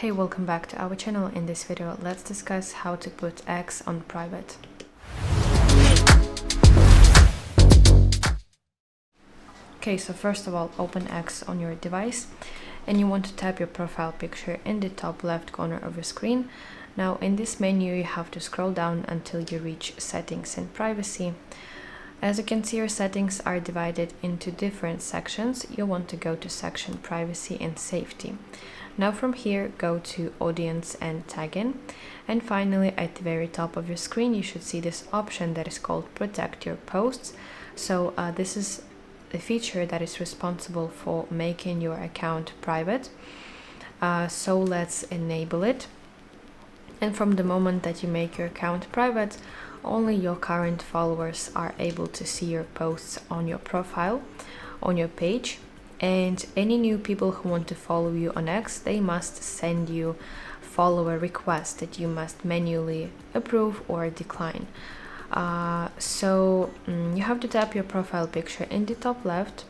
Hey, welcome back to our channel. In this video, let's discuss how to put X on private. Okay, so first of all, open X on your device and you want to tap your profile picture in the top left corner of your screen. Now in this menu, you have to scroll down until you reach Settings and Privacy. As you can see, your settings are divided into different sections. You want to go to section Privacy and Safety. Now from here, go to Audience and Tagging. And finally, at the very top of your screen, you should see this option that is called Protect Your Posts. So this is a feature that is responsible for making your account private. So let's enable it. And from the moment that you make your account private, only your current followers are able to see your posts on your profile, on your page. And any new people who want to follow you on X, they must send you follower requests that you must manually approve or decline. You have to tap your profile picture in the top left,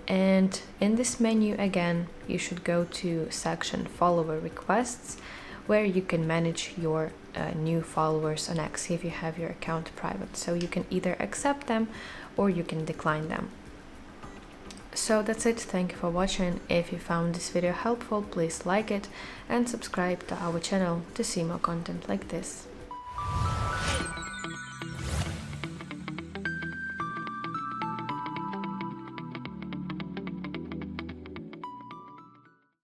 and in this menu again you should go to section Follower Requests, where you can manage your new followers on X if you have your account private. So you can either accept them or you can decline them. So that's it. Thank you for watching. If you found this video helpful, please like it and subscribe to our channel to see more content like this.